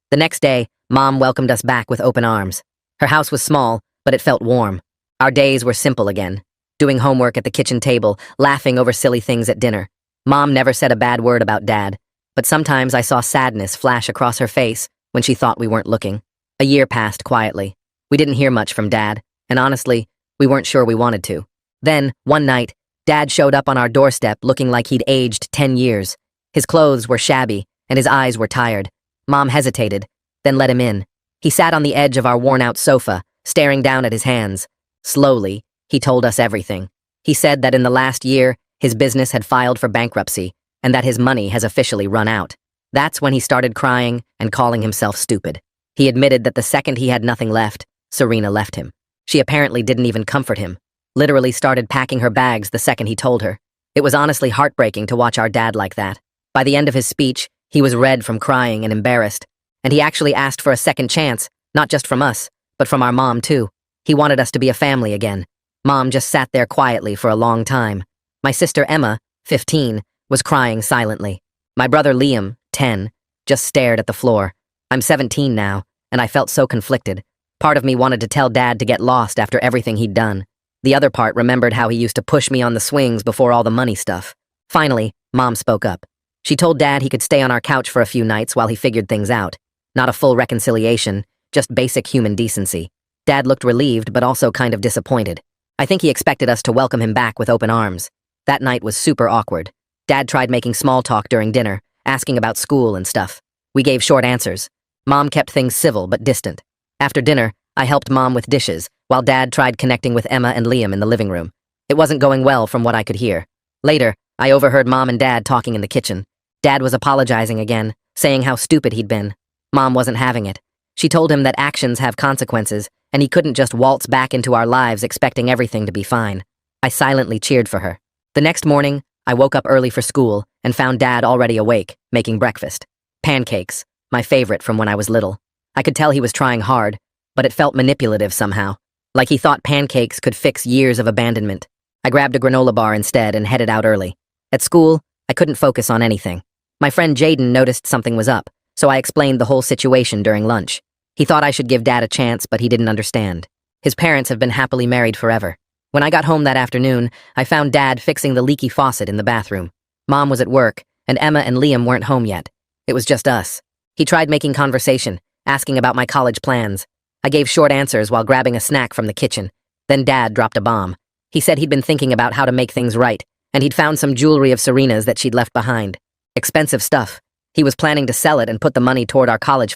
The next day, Mom welcomed us back with open arms. Her house was small, but it felt warm. Our days were simple again. Doing homework at the kitchen table, laughing over silly things at dinner. Mom never said a bad word about Dad, but sometimes I saw sadness flash across her face when she thought we weren't looking. A year passed quietly. We didn't hear much from Dad, and honestly, we weren't sure we wanted to. Then, one night, Dad showed up on our doorstep looking like he'd aged 10 years. His clothes were shabby, and his eyes were tired. Mom hesitated, then let him in. He sat on the edge of our worn-out sofa, staring down at his hands. Slowly, he told us everything. He said that in the last year, his business had filed for bankruptcy, and that his money has officially run out. That's when he started crying and calling himself stupid. He admitted that the second he had nothing left, Serena left him. She apparently didn't even comfort him. Literally started packing her bags the second he told her. It was honestly heartbreaking to watch our dad like that. By the end of his speech, he was red from crying and embarrassed. And he actually asked for a second chance, not just from us, but from our mom too. He wanted us to be a family again. Mom just sat there quietly for a long time. My sister Emma, 15, was crying silently. My brother Liam, 10, just stared at the floor. I'm 17 now, and I felt so conflicted. Part of me wanted to tell Dad to get lost after everything he'd done. The other part remembered how he used to push me on the swings before all the money stuff. Finally, Mom spoke up. She told Dad he could stay on our couch for a few nights while he figured things out. Not a full reconciliation, just basic human decency. Dad looked relieved, but also kind of disappointed. I think he expected us to welcome him back with open arms. That night was super awkward. Dad tried making small talk during dinner, asking about school and stuff. We gave short answers. Mom kept things civil but distant. After dinner, I helped Mom with dishes, while Dad tried connecting with Emma and Liam in the living room. It wasn't going well from what I could hear. Later, I overheard Mom and Dad talking in the kitchen. Dad was apologizing again, saying how stupid he'd been. Mom wasn't having it. She told him that actions have consequences, and he couldn't just waltz back into our lives expecting everything to be fine. I silently cheered for her. The next morning, I woke up early for school and found Dad already awake, making breakfast. Pancakes, my favorite from when I was little. I could tell he was trying hard, but it felt manipulative somehow, like he thought pancakes could fix years of abandonment. I grabbed a granola bar instead and headed out early. At school, I couldn't focus on anything. My friend Jaden noticed something was up, so I explained the whole situation during lunch. He thought I should give Dad a chance, but he didn't understand. His parents have been happily married forever. When I got home that afternoon, I found Dad fixing the leaky faucet in the bathroom. Mom was at work, and Emma and Liam weren't home yet. It was just us. He tried making conversation, asking about my college plans. I gave short answers while grabbing a snack from the kitchen. Then Dad dropped a bomb. He said he'd been thinking about how to make things right, and he'd found some jewelry of Serena's that she'd left behind. Expensive stuff. He was planning to sell it and put the money toward our college